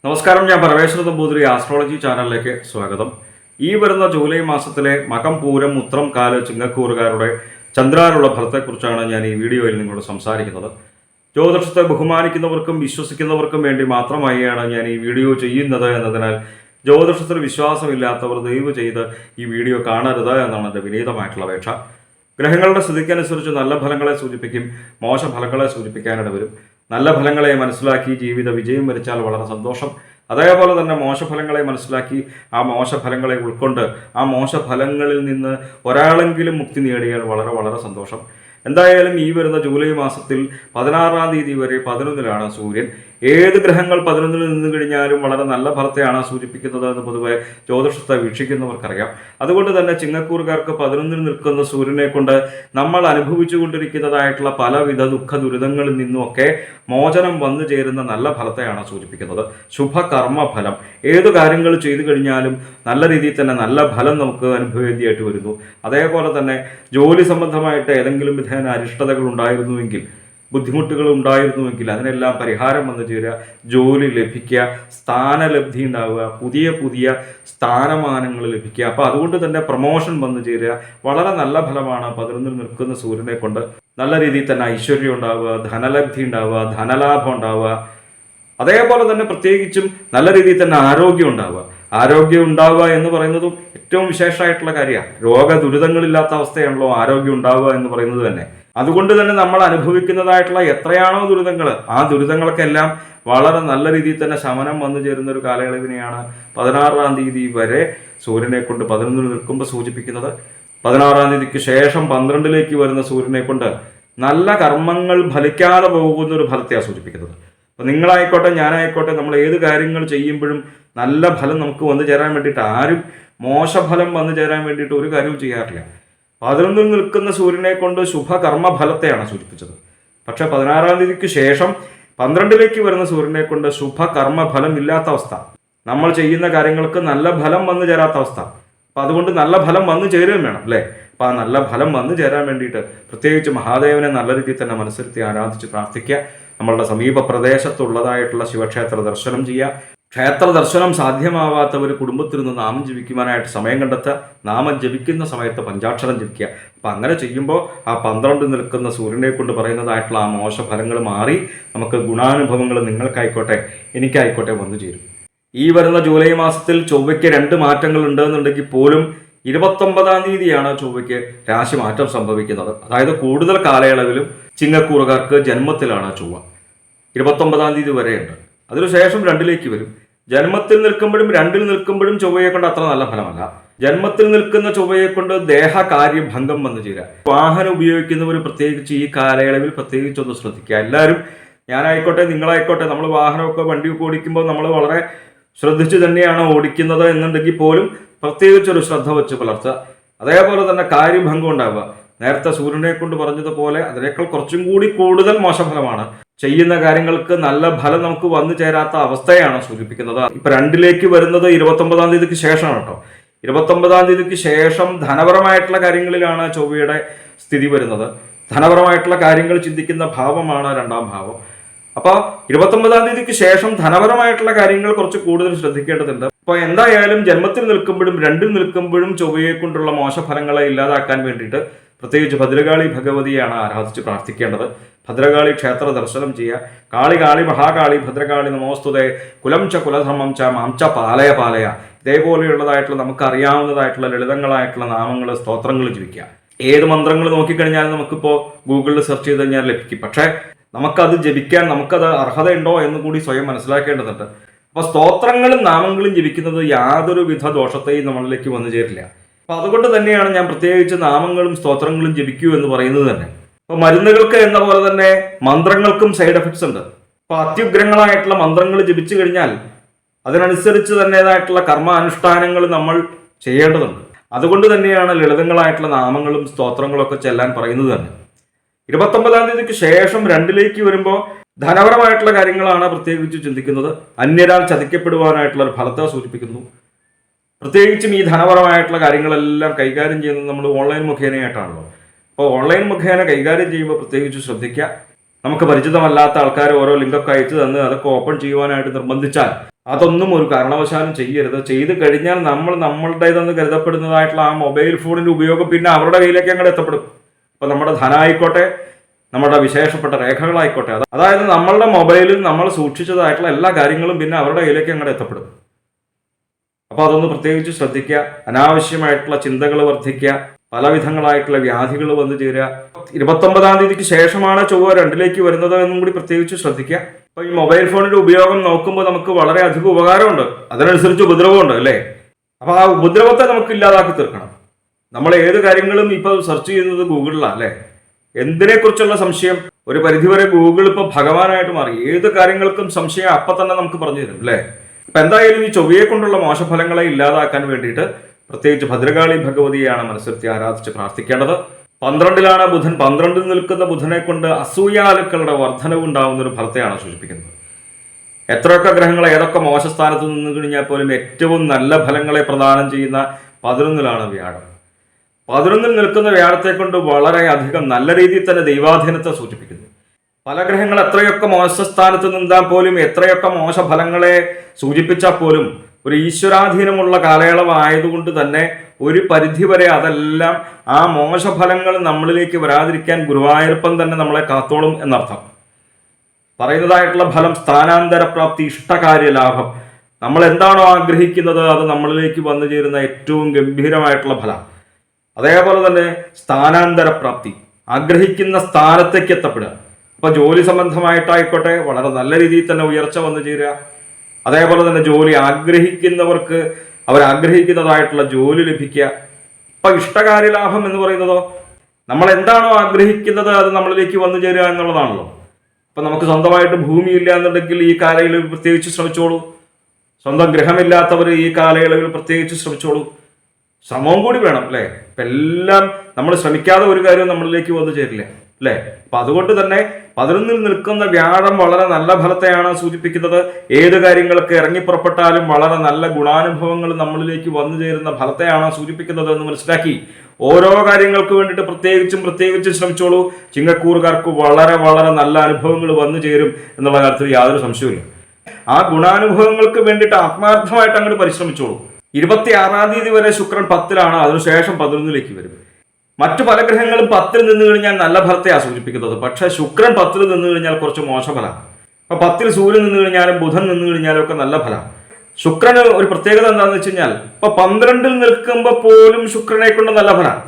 നമസ്കാരം, ഞാൻ പരമേശ്വര നമ്പൂതിരി ആസ്ട്രോളജി ചാനലിലേക്ക് സ്വാഗതം. ഈ വരുന്ന ജൂലൈ മാസത്തിലെ മകം, പൂരം, ഉത്രം, കാല്, ചിങ്ങക്കൂറുകാരുടെ ചന്ദ്രാനുള്ള ഫലത്തെക്കുറിച്ചാണ് ഞാൻ ഈ വീഡിയോയിൽ നിങ്ങളോട് സംസാരിക്കുന്നത്. ജ്യോതിഷത്തെ ബഹുമാനിക്കുന്നവർക്കും വിശ്വസിക്കുന്നവർക്കും വേണ്ടി മാത്രമായാണ് ഞാൻ ഈ വീഡിയോ ചെയ്യുന്നത് എന്നതിനാൽ ജ്യോതിഷത്തിൽ വിശ്വാസമില്ലാത്തവർ ദയവ് ചെയ്ത് ഈ വീഡിയോ കാണരുത് എന്നാണ് എൻ്റെ വിനീതമായിട്ടുള്ള അപേക്ഷ. ഗ്രഹങ്ങളുടെ സ്ഥിതിക്കനുസരിച്ച് നല്ല ഫലങ്ങളെ സൂചിപ്പിക്കും, മോശ ഫലങ്ങളെ സൂചിപ്പിക്കാനിട വരും. നല്ല ഫലങ്ങളെ മനസ്സിലാക്കി ജീവിത വിജയം വരിച്ചാൽ വളരെ സന്തോഷം. അതേപോലെ തന്നെ മോശഫലങ്ങളെ മനസ്സിലാക്കി ആ മോശഫലങ്ങളെ ഉൾക്കൊണ്ട് ആ മോശഫലങ്ങളിൽ നിന്ന് ഒരാളെങ്കിലും മുക്തി നേടിയാൽ വളരെ വളരെ സന്തോഷം. എന്തായാലും ഈ വരുന്ന ജൂലൈ മാസത്തിൽ 16-ാം തീയതി വരെ 11-ലാണ് സൂര്യൻ. ഏത് ഗ്രഹങ്ങൾ 11-ൽ നിന്ന് കഴിഞ്ഞാലും വളരെ നല്ല ഫലത്തെയാണ് സൂചിപ്പിക്കുന്നത് എന്ന് പൊതുവെ ജ്യോതിഷത്തെ വീക്ഷിക്കുന്നവർക്കറിയാം. അതുകൊണ്ട് തന്നെ ചിങ്ങക്കൂറുകാർക്ക് 11-ൽ നിൽക്കുന്ന സൂര്യനെ കൊണ്ട് നമ്മൾ അനുഭവിച്ചു കൊണ്ടിരിക്കുന്നതായിട്ടുള്ള പലവിധ ദുഃഖ ദുരിതങ്ങളിൽ നിന്നുമൊക്കെ മോചനം വന്നു ചേരുന്ന നല്ല ഫലത്തെയാണ് സൂചിപ്പിക്കുന്നത്. ശുഭകർമ്മഫലം. ഏതു കാര്യങ്ങൾ ചെയ്തു കഴിഞ്ഞാലും നല്ല രീതിയിൽ തന്നെ നല്ല ഫലം നമുക്ക് അനുഭവേദ്യമായിട്ട് വരുന്നു. അതേപോലെ തന്നെ ജോലി സംബന്ധമായിട്ട് ഏതെങ്കിലും വിധേന അരിഷ്ടതകൾ ഉണ്ടായിരുന്നുവെങ്കിൽ, ബുദ്ധിമുട്ടുകൾ ഉണ്ടായിരുന്നുവെങ്കിൽ അതിനെല്ലാം പരിഹാരം വന്നു ചേരുക, ജോലി ലഭിക്കുക, സ്ഥാനലബ്ധി ഉണ്ടാവുക, പുതിയ പുതിയ സ്ഥാനമാനങ്ങൾ ലഭിക്കുക. അപ്പോൾ അതുകൊണ്ട് തന്നെ പ്രമോഷൻ വന്നു ചേരുക. വളരെ നല്ല ഫലമാണ് 11-ൽ നിൽക്കുന്ന സൂര്യനെ കൊണ്ട്. നല്ല രീതിയിൽ തന്നെ ഐശ്വര്യം ഉണ്ടാവുക, ധനലബ്ധി ഉണ്ടാവുക, ധനലാഭം ഉണ്ടാവുക. അതേപോലെ തന്നെ പ്രത്യേകിച്ചും നല്ല രീതിയിൽ തന്നെ ആരോഗ്യം ഉണ്ടാവുക. ആരോഗ്യം ഉണ്ടാവുക എന്ന് പറയുന്നതും ഏറ്റവും വിശേഷമായിട്ടുള്ള കാര്യമാണ്. രോഗദുരിതങ്ങളില്ലാത്ത അവസ്ഥയാണല്ലോ ആരോഗ്യം ഉണ്ടാവുക എന്ന് പറയുന്നത് തന്നെ. അതുകൊണ്ട് തന്നെ നമ്മൾ അനുഭവിക്കുന്നതായിട്ടുള്ള എത്രയാണോ ദുരിതങ്ങൾ, ആ ദുരിതങ്ങൾക്കെല്ലാം വളരെ നല്ല രീതിയിൽ തന്നെ ശമനം വന്നു ചേരുന്ന ഒരു കാലയളവിനെയാണ് 16-ാം തീയതി വരെ സൂര്യനെ കൊണ്ട് 11-ൽ നിൽക്കുമ്പോൾ സൂചിപ്പിക്കുന്നത്. 16-ാം തീയതിക്ക് ശേഷം 12-ലേക്ക് വരുന്ന സൂര്യനെ കൊണ്ട് നല്ല കർമ്മങ്ങൾ ഫലിക്കാതെ പോകുന്ന ഒരു ഫലത്തെയാണ് സൂചിപ്പിക്കുന്നത്. അപ്പം നിങ്ങളായിക്കോട്ടെ, ഞാനായിക്കോട്ടെ, നമ്മൾ ഏത് കാര്യങ്ങൾ ചെയ്യുമ്പോഴും നല്ല ഫലം നമുക്ക് വന്നു ചേരാൻ വേണ്ടിയിട്ട് ആരും മോശഫലം വന്നു ചേരാൻ വേണ്ടിയിട്ട് ഒരു കാര്യവും ചെയ്യാറില്ല. 11-ൽ നിൽക്കുന്ന സൂര്യനെ കൊണ്ട് ശുഭകർമ്മ ഫലത്തെയാണ് സൂചിപ്പിച്ചത്. പക്ഷെ 16-ാം തീയതിക്ക് ശേഷം 12-ലേക്ക് വരുന്ന സൂര്യനെ കൊണ്ട് ശുഭകർമ്മ ഫലം ഇല്ലാത്ത അവസ്ഥ, നമ്മൾ ചെയ്യുന്ന കാര്യങ്ങൾക്ക് നല്ല ഫലം വന്നു ചേരാത്ത അവസ്ഥ. അപ്പം അതുകൊണ്ട് നല്ല ഫലം വന്നു ചേരുകയും വേണം അല്ലേ. അപ്പം ആ നല്ല ഫലം വന്നു ചേരാൻ വേണ്ടിയിട്ട് പ്രത്യേകിച്ച് മഹാദേവനെ നല്ല രീതിയിൽ തന്നെ മനസ്സിരുത്തി ആരാധിച്ച് പ്രാർത്ഥിക്കുക. നമ്മളുടെ സമീപ പ്രദേശത്തുള്ളതായിട്ടുള്ള ശിവക്ഷേത്ര ദർശനം ചെയ്യുക. ക്ഷേത്ര ദർശനം സാധ്യമാവാത്തവർ കുടുംബത്തിൽ നിന്ന് നാമം ജപിക്കുവാനായിട്ട് സമയം കണ്ടെത്തുക. നാമം ജപിക്കുന്ന സമയത്ത് പഞ്ചാക്ഷരം ജപിക്കുക. അപ്പം അങ്ങനെ ചെയ്യുമ്പോൾ ആ 12 നിൽക്കുന്ന സൂര്യനെ കൊണ്ട് പറയുന്നതായിട്ടുള്ള ആ മോശഫലങ്ങൾ മാറി നമുക്ക് ഗുണാനുഭവങ്ങൾ നിങ്ങൾക്കായിക്കോട്ടെ എനിക്കായിക്കോട്ടെ വന്നു ചേരും. ഈ വരുന്ന ജൂലൈ മാസത്തിൽ ചൊവ്വയ്ക്ക് 2 മാറ്റങ്ങൾ ഉണ്ടെന്നുണ്ടെങ്കിൽ പോലും 29-ാം തീയതിയാണ് ചൊവ്വയ്ക്ക് രാശി മാറ്റം സംഭവിക്കുന്നത്. അതായത് കൂടുതൽ കാലയളവിലും ചിങ്ങക്കൂറുകാർക്ക് ജന്മത്തിലാണ് ചൊവ്വ. 29-ാം തീയതി വരെയുണ്ട്. അതിനുശേഷം 2-ലേക്ക് വരും. ജന്മത്തിൽ നിൽക്കുമ്പോഴും 2-ൽ നിൽക്കുമ്പോഴും ചൊവ്വയെ കൊണ്ട് അത്ര നല്ല ഫലമല്ല. ജന്മത്തിൽ നിൽക്കുന്ന ചൊവ്വയെ കൊണ്ട് ദേഹകാര്യഭംഗം വന്നു ചേരുക. വാഹനം ഉപയോഗിക്കുന്നവർ പ്രത്യേകിച്ച് ഈ കാലയളവിൽ പ്രത്യേകിച്ചൊന്ന് ശ്രദ്ധിക്കുക. എല്ലാവരും, ഞാനായിക്കോട്ടെ നിങ്ങളായിക്കോട്ടെ, നമ്മൾ വാഹനമൊക്കെ വണ്ടിയൊക്കെ ഓടിക്കുമ്പോൾ നമ്മൾ വളരെ ശ്രദ്ധിച്ചു തന്നെയാണ് ഓടിക്കുന്നത് എന്നുണ്ടെങ്കിൽ പോലും പ്രത്യേകിച്ചൊരു ശ്രദ്ധ വെച്ച് പുലർത്തുക. അതേപോലെ തന്നെ കാര്യഭംഗം ഉണ്ടാവുക. നേരത്തെ സൂര്യനെ കൊണ്ട് പറഞ്ഞതുപോലെ അതിനേക്കാൾ കുറച്ചും കൂടി കൂടുതൽ മോശഫലമാണ്. ചെയ്യുന്ന കാര്യങ്ങൾക്ക് നല്ല ഫലം നമുക്ക് വന്നു ചേരാത്ത അവസ്ഥയാണ് സൂചിപ്പിക്കുന്നത്. ഇപ്പൊ 2-ലേക്ക് വരുന്നത് 29-ാം തീയതിക്ക് ശേഷമാണ് കേട്ടോ. 29-ാം തീയതിക്ക് ശേഷം ധനപരമായിട്ടുള്ള കാര്യങ്ങളിലാണ് ചൊവ്വയുടെ സ്ഥിതി വരുന്നത്. ധനപരമായിട്ടുള്ള കാര്യങ്ങൾ ചിന്തിക്കുന്ന ഭാവമാണ് 2-ാം ഭാവം. അപ്പോൾ 29-ാം തീയതിക്ക് ശേഷം ധനപരമായിട്ടുള്ള കാര്യങ്ങൾ കുറച്ച് കൂടുതൽ ശ്രദ്ധിക്കേണ്ടതുണ്ട്. അപ്പോൾ എന്തായാലും ജന്മത്തിൽ നിൽക്കുമ്പോഴും 2-ൽ നിൽക്കുമ്പോഴും ചൊവ്വയെ കൊണ്ടുള്ള മോശഫലങ്ങളെ ഇല്ലാതാക്കാൻ വേണ്ടിയിട്ട് പ്രത്യേകിച്ച് ഭദ്രകാളി ഭഗവതിയാണ് ആരാധിച്ച് പ്രാർത്ഥിക്കേണ്ടത്. ഭദ്രകാളി ക്ഷേത്ര ദർശനം ചെയ്യുക. കാളി കാളി മഹാകാളി ഭദ്രകാളി നമോസ്തുതേ കുലം ച കുലധർമ്മം ച മാം ച പാലയ പാലയ. ഇതേപോലെയുള്ളതായിട്ടുള്ള നമുക്ക് അറിയാവുന്നതായിട്ടുള്ള ലളിതങ്ങളായിട്ടുള്ള നാമങ്ങൾ, സ്തോത്രങ്ങൾ ജപിക്കുക. ഏത് മന്ത്രങ്ങൾ നോക്കിക്കഴിഞ്ഞാലും നമുക്കിപ്പോൾ ഗൂഗിളിൽ സെർച്ച് ചെയ്ത് കഴിഞ്ഞാൽ ലഭിക്കും. പക്ഷേ നമുക്കത് ജപിക്കാൻ നമുക്കത് അർഹതയുണ്ടോ എന്ന് കൂടി സ്വയം മനസ്സിലാക്കേണ്ടതുണ്ട്. അപ്പോൾ സ്തോത്രങ്ങളും നാമങ്ങളും ജപിക്കുന്നത് യാതൊരു വിധ ദോഷത്തെയും നമ്മളിലേക്ക് വന്നു ചേരില്ല. അപ്പോൾ അതുകൊണ്ട് തന്നെയാണ് ഞാൻ പ്രത്യേകിച്ച് നാമങ്ങളും സ്തോത്രങ്ങളും ജപിക്കൂ എന്ന് പറയുന്നത് തന്നെ. അപ്പോൾ മരുന്നുകൾക്ക് എന്ന പോലെ തന്നെ മന്ത്രങ്ങൾക്കും സൈഡ് എഫക്ട്സ് ഉണ്ട്. അപ്പോൾ അത്യുഗ്രങ്ങളായിട്ടുള്ള മന്ത്രങ്ങൾ ജപിച്ചു കഴിഞ്ഞാൽ അതിനനുസരിച്ച് തന്നേതായിട്ടുള്ള കർമാനുഷ്ഠാനങ്ങൾ നമ്മൾ ചെയ്യേണ്ടതുണ്ട്. അതുകൊണ്ട് തന്നെയാണ് ലളിതങ്ങളായിട്ടുള്ള നാമങ്ങളും സ്തോത്രങ്ങളും ഒക്കെ ചെല്ലാൻ പറയുന്നത് തന്നെ. 29-ാം തീയതിക്ക് ശേഷം 2-ലേക്ക് വരുമ്പോൾ ധനപരമായിട്ടുള്ള കാര്യങ്ങളാണ് പ്രത്യേകിച്ച് ചിന്തിക്കുന്നത്. അന്യരാൽ ചതിക്കപ്പെടുവാനായിട്ടുള്ള ഒരു ഫലത്തെ സൂചിപ്പിക്കുന്നു. പ്രത്യേകിച്ചും ഈ ധനപരമായിട്ടുള്ള കാര്യങ്ങളെല്ലാം കൈകാര്യം ചെയ്യുന്നത് നമ്മൾ ഓൺലൈൻ മുഖേനയായിട്ടാണല്ലോ. അപ്പോൾ ഓൺലൈൻ മുഖേന കൈകാര്യം ചെയ്യുമ്പോൾ പ്രത്യേകിച്ച് ശ്രദ്ധിക്കുക. നമുക്ക് പരിചിതമല്ലാത്ത ആൾക്കാർ ഓരോ ലിങ്കൊക്കെ അയച്ചു തന്ന് അതൊക്കെ ഓപ്പൺ ചെയ്യുവാനായിട്ട് നിർബന്ധിച്ചാൽ അതൊന്നും ഒരു കാരണവശാലും ചെയ്യരുത്. ചെയ്ത് കഴിഞ്ഞാൽ നമ്മളുടേതെന്ന് കരുതപ്പെടുന്നതായിട്ടുള്ള ആ മൊബൈൽ ഫോണിന്റെ ഉപയോഗം പിന്നെ അവരുടെ കയ്യിലേക്ക് അങ്ങോട്ട് എത്തപ്പെടും. ഇപ്പൊ നമ്മുടെ ധനമായിക്കോട്ടെ, നമ്മുടെ വിശേഷപ്പെട്ട രേഖകളായിക്കോട്ടെ, അതായത് നമ്മളുടെ മൊബൈലിൽ നമ്മൾ സൂക്ഷിച്ചതായിട്ടുള്ള എല്ലാ കാര്യങ്ങളും പിന്നെ അവരുടെ കയ്യിലേക്ക് അങ്ങോട്ട് എത്തപ്പെടും. അപ്പോൾ അതൊന്ന് പ്രത്യേകിച്ച് ശ്രദ്ധിക്കുക. അനാവശ്യമായിട്ടുള്ള ചിന്തകൾ വർദ്ധിക്കുക, പലവിധങ്ങളായിട്ടുള്ള വ്യാധികൾ വന്നു ചേരുക. 29-ാം തീയതിക്ക് ശേഷമാണ് ചൊവ്വ 2-ലേക്ക് വരുന്നത് എന്നും കൂടി പ്രത്യേകിച്ച് ശ്രദ്ധിക്കുക. അപ്പൊ ഈ മൊബൈൽ ഫോണിന്റെ ഉപയോഗം നോക്കുമ്പോൾ നമുക്ക് വളരെയധികം ഉപകാരമുണ്ട്, അതിനനുസരിച്ച് ഉപദ്രവമുണ്ട് അല്ലേ. അപ്പൊ ആ ഉപദ്രവത്തെ നമുക്ക് ഇല്ലാതാക്കി തീർക്കണം. നമ്മൾ ഏത് കാര്യങ്ങളും ഇപ്പൊ സെർച്ച് ചെയ്യുന്നത് ഗൂഗിളിലാണ് അല്ലേ. എന്തിനെ കുറിച്ചുള്ള സംശയം ഒരു പരിധിവരെ ഗൂഗിൾ ഇപ്പൊ ഭഗവാനായിട്ട് മാറി. ഏത് കാര്യങ്ങൾക്കും സംശയം അപ്പൊ തന്നെ നമുക്ക് പറഞ്ഞു തരും അല്ലേ. അപ്പൊ എന്തായാലും ഈ ചൊവ്വയെ കൊണ്ടുള്ള മോശഫലങ്ങളെ ഇല്ലാതാക്കാൻ വേണ്ടിയിട്ട് പ്രത്യേകിച്ച് ഭദ്രകാളി ഭഗവതിയെയാണ് മനസ്സിരുത്തി ആരാധിച്ച് പ്രാർത്ഥിക്കേണ്ടത്. 12-ലാണ് ബുധൻ. 12-ൽ നിൽക്കുന്ന ബുധനെ കൊണ്ട് അസൂയാലുക്കളുടെ വർധനവ് ഉണ്ടാവുന്ന ഒരു ഫലത്തെയാണ് സൂചിപ്പിക്കുന്നത്. എത്രയൊക്കെ ഗ്രഹങ്ങൾ ഏതൊക്കെ മോശസ്ഥാനത്ത് നിന്ന് കഴിഞ്ഞാൽ പോലും ഏറ്റവും നല്ല ഫലങ്ങളെ പ്രദാനം ചെയ്യുന്ന 11-ലാണ് വ്യാഴം. 11-ൽ നിൽക്കുന്ന വ്യാഴത്തെ കൊണ്ട് വളരെ അധികം നല്ല രീതിയിൽ തന്നെ ദൈവാധീനത്തെ സൂചിപ്പിക്കുന്നു. പല ഗ്രഹങ്ങൾ എത്രയൊക്കെ മോശസ്ഥാനത്ത് നിന്നാൽ പോലും, എത്രയൊക്കെ മോശഫലങ്ങളെ സൂചിപ്പിച്ചാൽ പോലും ഒരു ഈശ്വരാധീനമുള്ള കാലയളവായതുകൊണ്ട് തന്നെ ഒരു പരിധിവരെ അതെല്ലാം ആ മോശഫലങ്ങൾ നമ്മളിലേക്ക് വരാതിരിക്കാൻ ഗുരുവായൂരപ്പൻ തന്നെ നമ്മളെ കാത്തോളും എന്നർത്ഥം. പറയുന്നതായിട്ടുള്ള ഫലം സ്ഥാനാന്തര പ്രാപ്തി, ഇഷ്ടകാര്യ ലാഭം. നമ്മൾ എന്താണോ ആഗ്രഹിക്കുന്നത് അത് നമ്മളിലേക്ക് വന്നു ചേരുന്ന ഏറ്റവും ഗംഭീരമായിട്ടുള്ള ഫലം. അതേപോലെ തന്നെ സ്ഥാനാന്തര പ്രാപ്തി, ആഗ്രഹിക്കുന്ന സ്ഥാനത്തേക്ക് എത്തപ്പെടുക. അപ്പൊ ജോലി സംബന്ധമായിട്ടായിക്കോട്ടെ വളരെ നല്ല രീതിയിൽ തന്നെ ഉയർച്ച വന്നു ചേരുക. അതേപോലെ തന്നെ ജോലി ആഗ്രഹിക്കുന്നവർക്ക് അവരാഗ്രഹിക്കുന്നതായിട്ടുള്ള ജോലി ലഭിക്കുക. ഇപ്പൊ ഇഷ്ടകാര്യ ലാഭം എന്ന് പറയുന്നതോ നമ്മൾ എന്താണോ ആഗ്രഹിക്കുന്നത് അത് നമ്മളിലേക്ക് വന്നു ചേരുക എന്നുള്ളതാണല്ലോ. അപ്പൊ നമുക്ക് സ്വന്തമായിട്ട് ഭൂമിയില്ല എന്നുണ്ടെങ്കിൽ ഈ കാലയളവിൽ പ്രത്യേകിച്ച് ശ്രമിച്ചോളൂ. സ്വന്തം ഗ്രഹമില്ലാത്തവർ ഈ കാലയളവിൽ പ്രത്യേകിച്ച് ശ്രമിച്ചോളൂ. ശ്രമവും കൂടി വേണം അല്ലേ. ഇപ്പൊ എല്ലാം നമ്മൾ ശ്രമിക്കാതെ ഒരു കാര്യവും നമ്മളിലേക്ക് വന്നു ചേരില്ല അല്ലേ. അപ്പൊ അതുകൊണ്ട് തന്നെ 11-ൽ നിൽക്കുന്ന വ്യാഴം വളരെ നല്ല ഫലത്തെയാണ് സൂചിപ്പിക്കുന്നത്. ഏത് കാര്യങ്ങൾക്ക് ഇറങ്ങിപ്പുറപ്പെട്ടാലും വളരെ നല്ല ഗുണാനുഭവങ്ങൾ നമ്മളിലേക്ക് വന്നു ചേരുന്ന ഫലത്തെയാണ് സൂചിപ്പിക്കുന്നത് എന്ന് മനസ്സിലാക്കി ഓരോ കാര്യങ്ങൾക്ക് വേണ്ടിയിട്ട് പ്രത്യേകിച്ചും ശ്രമിച്ചോളൂ. ചിങ്ങക്കൂറുകാർക്ക് വളരെ വളരെ നല്ല അനുഭവങ്ങൾ വന്നു ചേരും എന്നുള്ള കാര്യത്തിൽ യാതൊരു സംശയവുമില്ല. ആ ഗുണാനുഭവങ്ങൾക്ക് വേണ്ടിയിട്ട് ആത്മാർത്ഥമായിട്ട് അങ്ങോട്ട് പരിശ്രമിച്ചോളൂ. 26-ാം തീയതി വരെ ശുക്രൻ 10-ലാണ്, അതിനുശേഷം 11-ലേക്ക് വരും. മറ്റു പല ഗ്രഹങ്ങളും 10-ൽ നിന്ന് കഴിഞ്ഞാൽ നല്ല ഫലത്തെയാണ് സൂചിപ്പിക്കുന്നത്. പക്ഷെ ശുക്രൻ 10-ൽ നിന്ന് കഴിഞ്ഞാൽ കുറച്ച് മോശഫലമാണ്. അപ്പൊ 10-ൽ സൂര്യൻ നിന്ന് കഴിഞ്ഞാലും ബുധൻ നിന്ന് കഴിഞ്ഞാലും ഒക്കെ നല്ല ഫലമാണ്. ശുക്രന് ഒരു പ്രത്യേകത എന്താണെന്ന് വെച്ച് കഴിഞ്ഞാൽ ഇപ്പൊ 12-ൽ നിൽക്കുമ്പോൾ പോലും ശുക്രനെ കൊണ്ട് നല്ല ഫലമാണ്.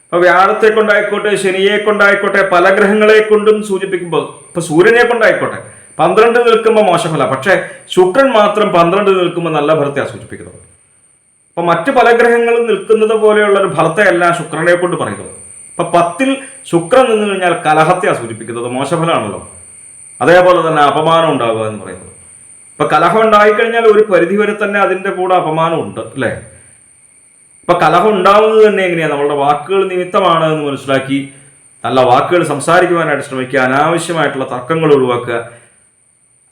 അപ്പൊ വ്യാഴത്തെ കൊണ്ടായിക്കോട്ടെ, ശനിയെ കൊണ്ടായിക്കോട്ടെ, പല ഗ്രഹങ്ങളെ കൊണ്ടും സൂചിപ്പിക്കുമ്പോൾ ഇപ്പൊ സൂര്യനെ കൊണ്ടായിക്കോട്ടെ 12-ൽ നിൽക്കുമ്പോൾ മോശഫല. പക്ഷെ ശുക്രൻ മാത്രം 12-ൽ നിൽക്കുമ്പോൾ നല്ല ഫലത്തെയാണ് സൂചിപ്പിക്കുന്നത്. അപ്പൊ മറ്റു പല ഗ്രഹങ്ങളും നിൽക്കുന്നത് പോലെയുള്ള ഒരു ഫലത്തെയല്ല ശുക്രനെ കൊണ്ട് പറയുന്നത്. ഇപ്പൊ 10-ൽ ശുക്രൻ നിന്ന് കഴിഞ്ഞാൽ കലഹത്തെയാണ് സൂചിപ്പിക്കുന്നത്, മോശഫലമാണല്ലോ. അതേപോലെ തന്നെ അപമാനം ഉണ്ടാവുക എന്ന് പറയുന്നത്. ഇപ്പൊ കലഹം ഉണ്ടായിക്കഴിഞ്ഞാൽ ഒരു പരിധി വരെ തന്നെ അതിന്റെ കൂടെ അപമാനം ഉണ്ട് അല്ലേ. ഇപ്പൊ കലഹം ഉണ്ടാവുന്നത് തന്നെ എങ്ങനെയാ, നമ്മളുടെ വാക്കുകൾ നിമിത്തമാണ് എന്ന് മനസ്സിലാക്കി നല്ല വാക്കുകൾ സംസാരിക്കുവാനായിട്ട് ശ്രമിക്കുക. അനാവശ്യമായിട്ടുള്ള തർക്കങ്ങൾ ഒഴിവാക്കുക.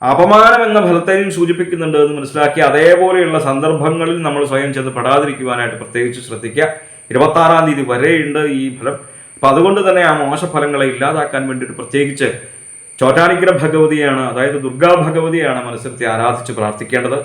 അപമാനം എന്ന ഫലത്തെയും സൂചിപ്പിക്കുന്നുണ്ട് എന്ന് മനസ്സിലാക്കി അതേപോലെയുള്ള സന്ദർഭങ്ങളിൽ നമ്മൾ സ്വയം ചെന്ന് പെടാതിരിക്കുവാനായിട്ട് പ്രത്യേകിച്ച് ശ്രദ്ധിക്കുക. 26-ാം തീയതി വരെയുണ്ട് ഈ ഫലം. അപ്പൊ അതുകൊണ്ട് തന്നെ ആ മോശഫലങ്ങളെ ഇല്ലാതാക്കാൻ വേണ്ടിയിട്ട് പ്രത്യേകിച്ച് ചോറ്റാനിക്കര ഭഗവതിയാണ്, അതായത് ദുർഗാ ഭഗവതിയാണ് മനസ്സിരുത്തി ആരാധിച്ച് പ്രാർത്ഥിക്കേണ്ടത്.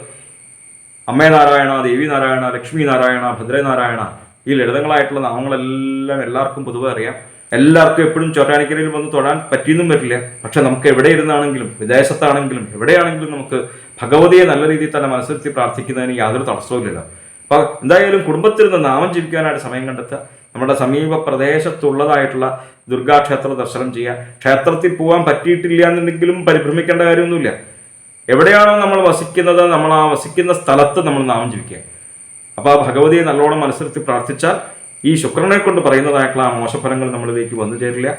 അമ്മേ നാരായണ, ദേവി നാരായണ, ലക്ഷ്മി നാരായണ, ഭദ്രനാരായണ, ഈ ലളിതങ്ങളായിട്ടുള്ള നാമങ്ങളെല്ലാം എല്ലാവർക്കും പൊതുവെ അറിയാം. എല്ലാവർക്കും എപ്പോഴും ചോറ്റാനിക്കരയിൽ വന്ന് തൊഴാൻ പറ്റിയെന്നും പറ്റില്ല. പക്ഷെ നമുക്ക് എവിടെ ഇരുന്നാണെങ്കിലും, വിദേശത്താണെങ്കിലും എവിടെയാണെങ്കിലും നമുക്ക് ഭഗവതിയെ നല്ല രീതിയിൽ തന്നെ മനസ്സിരുത്തി പ്രാർത്ഥിക്കുന്നതിന് യാതൊരു തടസ്സവുമില്ല. അപ്പൊ എന്തായാലും കുടുംബത്തിൽ നിന്ന് നാമം ജീവിക്കാനായിട്ട് സമയം കണ്ടെത്തുക. നമ്മുടെ സമീപ പ്രദേശത്തുള്ളതായിട്ടുള്ള ദുർഗാക്ഷേത്ര ദർശനം ചെയ്യുക. ക്ഷേത്രത്തിൽ പോകാൻ പറ്റിയിട്ടില്ല എന്നുണ്ടെങ്കിലും പരിഭ്രമിക്കേണ്ട കാര്യമൊന്നുമില്ല. എവിടെയാണോ നമ്മൾ വസിക്കുന്നത്, നമ്മൾ ആ വസിക്കുന്ന സ്ഥലത്ത് നമ്മൾ നാമം ജീവിക്കുക. അപ്പോൾ ആ ഭഗവതിയെ നല്ലോണം മനസ്സിരുത്തി പ്രാർത്ഥിച്ചാൽ ഈ ശുക്രനെ കൊണ്ട് പറയുന്നതായിട്ടുള്ള ആ മോശഫലങ്ങൾ നമ്മളിലേക്ക് വന്നു ചേരില്ല.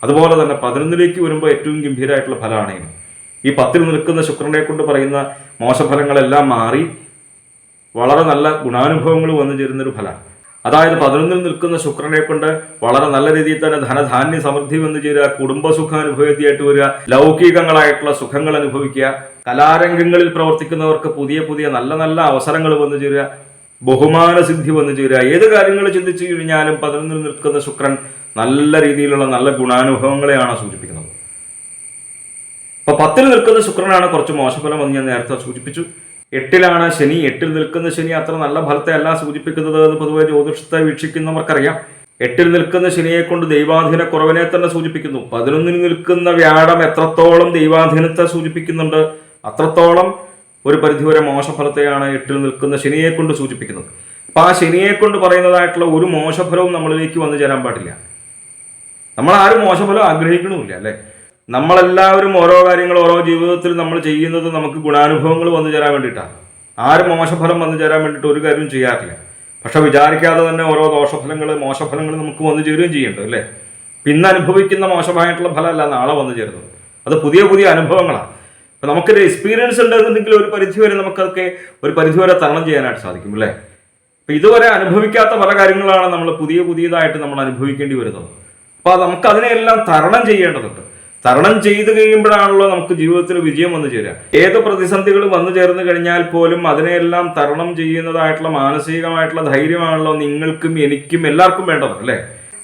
അതുപോലെ തന്നെ 11-ലേക്ക് വരുമ്പോൾ ഏറ്റവും ഗംഭീരമായിട്ടുള്ള ഫലമാണ് ഇത്. ഈ 10-ൽ നിൽക്കുന്ന ശുക്രനെ കൊണ്ട് പറയുന്ന മോശഫലങ്ങളെല്ലാം മാറി വളരെ നല്ല ഗുണാനുഭവങ്ങൾ വന്നു ചേരുന്നൊരു ഫലമാണ്. അതായത് 11-ൽ നിൽക്കുന്ന ശുക്രനെ കൊണ്ട് വളരെ നല്ല രീതിയിൽ തന്നെ ധനധാന്യ സമൃദ്ധി വന്നു ചേരുക, കുടുംബസുഖം അനുഭവത്തിയായിട്ട് വരിക, ലൗകികങ്ങളായിട്ടുള്ള സുഖങ്ങൾ അനുഭവിക്കുക, കലാരംഗങ്ങളിൽ പ്രവർത്തിക്കുന്നവർക്ക് പുതിയ പുതിയ നല്ല നല്ല അവസരങ്ങൾ വന്നു ചേരുക, ബഹുമാന സിദ്ധി വന്നു ചേരുക. ഏത് കാര്യങ്ങൾ ചിന്തിച്ചു കഴിഞ്ഞാലും 11-ൽ നിൽക്കുന്ന ശുക്രൻ നല്ല രീതിയിലുള്ള നല്ല ഗുണാനുഭവങ്ങളെയാണ് സൂചിപ്പിക്കുന്നത്. അപ്പൊ 10-ൽ നിൽക്കുന്ന ശുക്രനാണ് കുറച്ച് മോശഫലം എന്ന് ഞാൻ നേരത്തെ സൂചിപ്പിച്ചു. എട്ടിലാണ് ശനി. എട്ടിൽ നിൽക്കുന്ന ശനി അത്ര നല്ല ഫലത്തെ അല്ല സൂചിപ്പിക്കുന്നത് എന്ന് പൊതുവെ ജ്യോതിഷത്തെ വീക്ഷിക്കുന്നവർക്കറിയാം. എട്ടിൽ നിൽക്കുന്ന ശനിയെ കൊണ്ട് ദൈവാധീന കുറവിനെ തന്നെ സൂചിപ്പിക്കുന്നു. 11ൽ നിൽക്കുന്ന വ്യാഴം എത്രത്തോളം ദൈവാധീനത്തെ സൂചിപ്പിക്കുന്നുണ്ട്, അത്രത്തോളം ഒരു പരിധിവരെ മോശഫലത്തെയാണ് എട്ടിൽ നിൽക്കുന്ന ശനിയെ കൊണ്ട് സൂചിപ്പിക്കുന്നത്. അപ്പൊ ആ ശനിയെ കൊണ്ട് പറയുന്നതായിട്ടുള്ള ഒരു മോശഫലവും നമ്മളിലേക്ക് വന്നു ചേരാൻ പാടില്ല. നമ്മൾ ആരും മോശഫലം ആഗ്രഹിക്കണമില്ല അല്ലെ. നമ്മളെല്ലാവരും ഓരോ കാര്യങ്ങൾ ഓരോ ജീവിതത്തിൽ നമ്മൾ ചെയ്യുന്നത് നമുക്ക് ഗുണാനുഭവങ്ങൾ വന്നു ചേരാൻ വേണ്ടിയിട്ടാണ്. ആരും മോശഫലം വന്നു ചേരാൻ വേണ്ടിയിട്ട് ഒരു കാര്യവും ചെയ്യാറില്ല. പക്ഷെ വിചാരിക്കാതെ തന്നെ ഓരോ ദോഷഫലങ്ങൾ മോശഫലങ്ങൾ നമുക്ക് വന്നു ചേരുകയും ചെയ്യുന്നുണ്ട് അല്ലേ. പിന്നെ അനുഭവിക്കുന്ന മോശമായിട്ടുള്ള ഫലമല്ല നാളെ വന്നു ചേരുന്നത്, അത് പുതിയ പുതിയ അനുഭവങ്ങളാണ്. അപ്പം നമുക്കൊരു എക്സ്പീരിയൻസ് ഉണ്ടെന്നുണ്ടെങ്കിൽ ഒരു പരിധിവരെ നമുക്കൊക്കെ ഒരു പരിധിവരെ തരണം ചെയ്യാനായിട്ട് സാധിക്കും അല്ലേ. അപ്പം ഇതുവരെ അനുഭവിക്കാത്ത പല കാര്യങ്ങളാണ് നമ്മൾ പുതിയതായിട്ട് നമ്മൾ അനുഭവിക്കേണ്ടി വരുന്നത്. അപ്പോൾ നമുക്ക് അതിനെയെല്ലാം തരണം ചെയ്യേണ്ടതുണ്ട്. തരണം ചെയ്ത് കഴിയുമ്പോഴാണല്ലോ നമുക്ക് ജീവിതത്തിൽ വിജയം വന്നു ചേരുക. ഏത് പ്രതിസന്ധികൾ വന്നു ചേർന്ന് കഴിഞ്ഞാൽ പോലും അതിനെയെല്ലാം തരണം ചെയ്യുന്നതായിട്ടുള്ള മാനസികമായിട്ടുള്ള ധൈര്യമാണല്ലോ നിങ്ങൾക്കും എനിക്കും എല്ലാവർക്കും വേണ്ടത് അല്ലേ.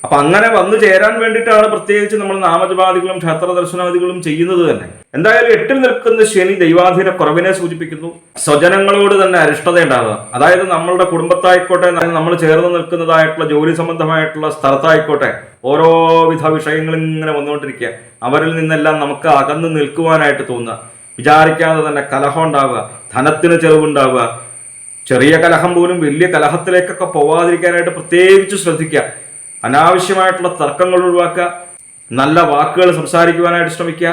അപ്പൊ അങ്ങനെ വന്നു ചേരാൻ വേണ്ടിയിട്ടാണ് പ്രത്യേകിച്ച് നമ്മൾ നാമജപാദികളും ക്ഷേത്ര ദർശനാദികളും ചെയ്യുന്നത് തന്നെ. എന്തായാലും എട്ടിൽ നിൽക്കുന്ന ശനി ദൈവാധീന കുറവിനെ സൂചിപ്പിക്കുന്നു. സ്വജനങ്ങളോട് തന്നെ അരിഷ്ടത ഉണ്ടാകുക, അതായത് നമ്മളുടെ കുടുംബത്തായിക്കോട്ടെ, നമ്മൾ ചേർന്ന് നിൽക്കുന്നതായിട്ടുള്ള ജോലി സംബന്ധമായിട്ടുള്ള സ്ഥലത്തായിക്കോട്ടെ, ഓരോവിധ വിഷയങ്ങൾ ഇങ്ങനെ വന്നുകൊണ്ടിരിക്കുക. അവരിൽ നിന്നെല്ലാം നമുക്ക് അകന്ന് നിൽക്കുവാനായിട്ട് തോന്നുക, വിചാരിക്കാതെ തന്നെ കലഹം ഉണ്ടാവുക, ധനത്തിന് ചെലവുണ്ടാവുക. ചെറിയ കലഹം പോലും വലിയ കലഹത്തിലേക്കൊക്കെ പോവാതിരിക്കാനായിട്ട് പ്രത്യേകിച്ച് ശ്രദ്ധിക്കുക. അനാവശ്യമായിട്ടുള്ള തർക്കങ്ങൾ ഒഴിവാക്കുക, നല്ല വാക്കുകൾ സംസാരിക്കുവാനായിട്ട് ശ്രമിക്കുക,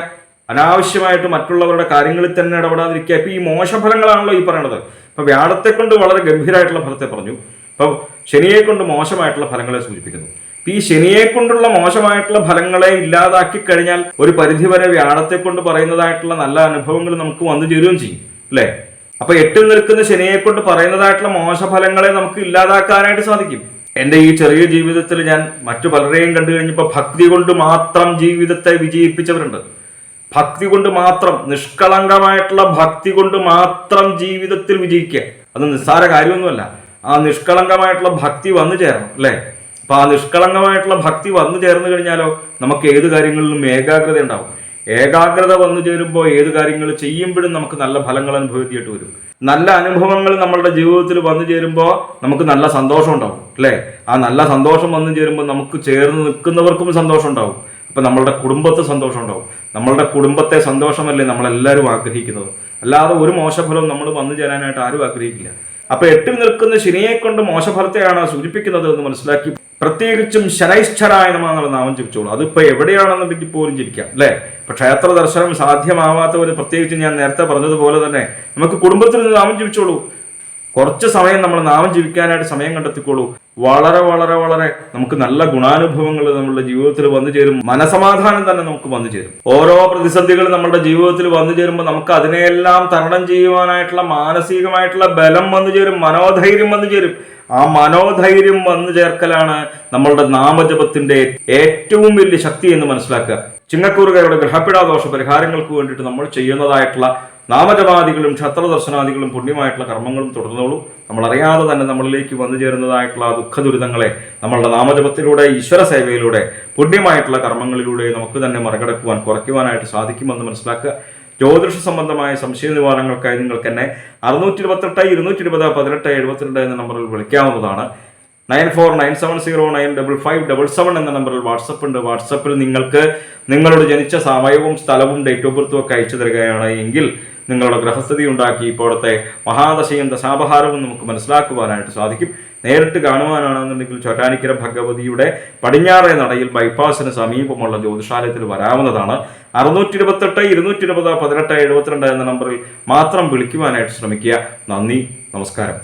അനാവശ്യമായിട്ട് മറ്റുള്ളവരുടെ കാര്യങ്ങളിൽ തന്നെ ഇടപെടാതിരിക്കുക. ഇപ്പൊ ഈ മോശഫലങ്ങളാണല്ലോ ഈ പറയണത്. ഇപ്പൊ വ്യാഴത്തെ കൊണ്ട് വളരെ ഗംഭീരമായിട്ടുള്ള ഫലത്തെ പറഞ്ഞു, ഇപ്പൊ ശനിയെ കൊണ്ട് മോശമായിട്ടുള്ള ഫലങ്ങളെ സൂചിപ്പിക്കുന്നു. ഈ ശനിയെ കൊണ്ടുള്ള മോശമായിട്ടുള്ള ഫലങ്ങളെ ഇല്ലാതാക്കി കഴിഞ്ഞാൽ ഒരു പരിധിവരെ വ്യാഴത്തെ കൊണ്ട് പറയുന്നതായിട്ടുള്ള നല്ല അനുഭവങ്ങൾ നമുക്ക് വന്നു ചേരുകയും ചെയ്യും അല്ലെ. അപ്പൊ എട്ടിൽ നിൽക്കുന്ന ശനിയെ കൊണ്ട് പറയുന്നതായിട്ടുള്ള മോശഫലങ്ങളെ നമുക്ക് ഇല്ലാതാക്കാനായിട്ട് സാധിക്കും. എൻ്റെ ഈ ചെറിയ ജീവിതത്തിൽ ഞാൻ മറ്റു പലരെയും കണ്ടു കഴിഞ്ഞപ്പോൾ ഭക്തി കൊണ്ട് മാത്രം ജീവിതത്തെ വിജയിപ്പിച്ചവരുണ്ട്. ഭക്തി കൊണ്ട് മാത്രം, നിഷ്കളങ്കമായിട്ടുള്ള ഭക്തി കൊണ്ട് മാത്രം ജീവിതത്തിൽ വിജയിക്കുക, അത് നിസ്സാര കാര്യമൊന്നുമല്ല. ആ നിഷ്കളങ്കമായിട്ടുള്ള ഭക്തി വന്നു ചേരണം അല്ലേ. അപ്പൊ ആ നിഷ്കളങ്കമായിട്ടുള്ള ഭക്തി വന്നു ചേർന്ന് കഴിഞ്ഞാലോ നമുക്ക് ഏത് കാര്യങ്ങളിലും ഏകാഗ്രത ഉണ്ടാവും. ഏകാഗ്രത വന്നു ചേരുമ്പോൾ ഏത് കാര്യങ്ങൾ ചെയ്യുമ്പോഴും നമുക്ക് നല്ല ഫലങ്ങൾ അനുഭവിക്കേണ്ടി വരും. നല്ല അനുഭവങ്ങൾ നമ്മളുടെ ജീവിതത്തിൽ വന്നു ചേരുമ്പോൾ നമുക്ക് നല്ല സന്തോഷം ഉണ്ടാവും അല്ലേ. ആ നല്ല സന്തോഷം വന്നു ചേരുമ്പോൾ നമുക്ക് ചേർന്ന് നിൽക്കുന്നവർക്കും സന്തോഷം ഉണ്ടാവും. അപ്പൊ നമ്മളുടെ കുടുംബത്തെ സന്തോഷം ഉണ്ടാവും. നമ്മളുടെ കുടുംബത്തെ സന്തോഷമല്ലേ നമ്മളെല്ലാവരും ആഗ്രഹിക്കുന്നത്. അല്ലാതെ ഒരു മോശഫലവും നമ്മൾ വന്നു ചേരാനായിട്ട് ആരും ആഗ്രഹിക്കില്ല. അപ്പൊ എട്ടിൽ നിൽക്കുന്ന ശനിയെ കൊണ്ട് മോശഫലത്തെയാണ് സൂചിപ്പിക്കുന്നത് എന്ന് മനസ്സിലാക്കി പ്രത്യേകിച്ചും ശനൈശ്വരായ നമഃ എന്നുള്ള നാമം ജപിച്ചോളൂ. അതിപ്പോ എവിടെയാണെന്നുണ്ടെങ്കിൽ പോലും ജപിക്കാം അല്ലെ. ഇപ്പൊ ക്ഷേത്ര ദർശനം സാധ്യമാവാത്തവർ പ്രത്യേകിച്ച് ഞാൻ നേരത്തെ പറഞ്ഞതുപോലെ തന്നെ നമുക്ക് കുടുംബത്തിൽ നിന്ന് നാമം ജപിച്ചോളൂ. കുറച്ച് സമയം നമ്മൾ നാമം ജപിക്കാനായിട്ട് സമയം കണ്ടെത്തിക്കോളൂ. വളരെ വളരെ വളരെ നമുക്ക് നല്ല ഗുണാനുഭവങ്ങൾ നമ്മുടെ ജീവിതത്തിൽ വന്നു ചേരും. മനസമാധാനം തന്നെ നമുക്ക് വന്നു ചേരും. ഓരോ പ്രതിസന്ധികൾ നമ്മുടെ ജീവിതത്തിൽ വന്നു ചേരുമ്പോൾ നമുക്ക് അതിനെയെല്ലാം തരണം ചെയ്യുവാനായിട്ടുള്ള മാനസികമായിട്ടുള്ള ബലം വന്നു ചേരും, മനോധൈര്യം വന്നു ചേരും. ആ മനോധൈര്യം വന്നു ചേർക്കലാണ് നമ്മളുടെ നാമജപത്തിന്റെ ഏറ്റവും വലിയ ശക്തി എന്ന് മനസ്സിലാക്കുക. ചിങ്ങക്കൂറുകാരുടെ ഗ്രഹപിടാദോഷ പരിഹാരങ്ങൾക്ക് വേണ്ടിയിട്ട് നമ്മൾ ചെയ്യുന്നതായിട്ടുള്ള നാമജപാദികളും ക്ഷത്രദർശനാദികളും പുണ്യമായിട്ടുള്ള കർമ്മങ്ങളും തുടർന്നോളൂ. നമ്മളറിയാതെ തന്നെ നമ്മളിലേക്ക് വന്നു ചേരുന്നതായിട്ടുള്ള ആ ദുഃഖ ദുരിതങ്ങളെ നമ്മളുടെ നാമജപത്തിലൂടെ, ഈശ്വര സേവയിലൂടെ, പുണ്യമായിട്ടുള്ള കർമ്മങ്ങളിലൂടെ നമുക്ക് തന്നെ മറികടക്കുവാൻ, കുറയ്ക്കുവാനായിട്ട് സാധിക്കുമെന്ന് മനസ്സിലാക്കുക. ജ്യോതിഷ സംബന്ധമായ സംശയ നിവാരണങ്ങൾക്കായി നിങ്ങൾക്ക് എന്നെ 628 220 18 72 എന്ന നമ്പറിൽ വിളിക്കാവുന്നതാണ്. 9497095577 എന്ന നമ്പറിൽ വാട്സപ്പ് ഉണ്ട്. വാട്സപ്പിൽ നിങ്ങൾക്ക് നിങ്ങളുടെ ജനിച്ച സമയവും സ്ഥലവും ഡേറ്റ് ഓഫ് ബർത്തും ഒക്കെ അയച്ചു തരികയാണ് എങ്കിൽ നിങ്ങളുടെ ഗ്രഹസ്ഥിതി ഉണ്ടാക്കി ഇപ്പോഴത്തെ മഹാദശയും ദശാപഹാരവും നമുക്ക് മനസ്സിലാക്കുവാനായിട്ട് സാധിക്കും. നേരിട്ട് കാണുവാനാണെന്നുണ്ടെങ്കിൽ ചോറ്റാനിക്കര ഭഗവതിയുടെ പടിഞ്ഞാറേ നടയിൽ ബൈപ്പാസിന് സമീപമുള്ള ജ്യോതിഷാലയത്തിൽ വരാവുന്നതാണ്. 628 220 18 72 എന്ന നമ്പറിൽ മാത്രം വിളിക്കുവാനായിട്ട് ശ്രമിക്കുക. നന്ദി, നമസ്കാരം.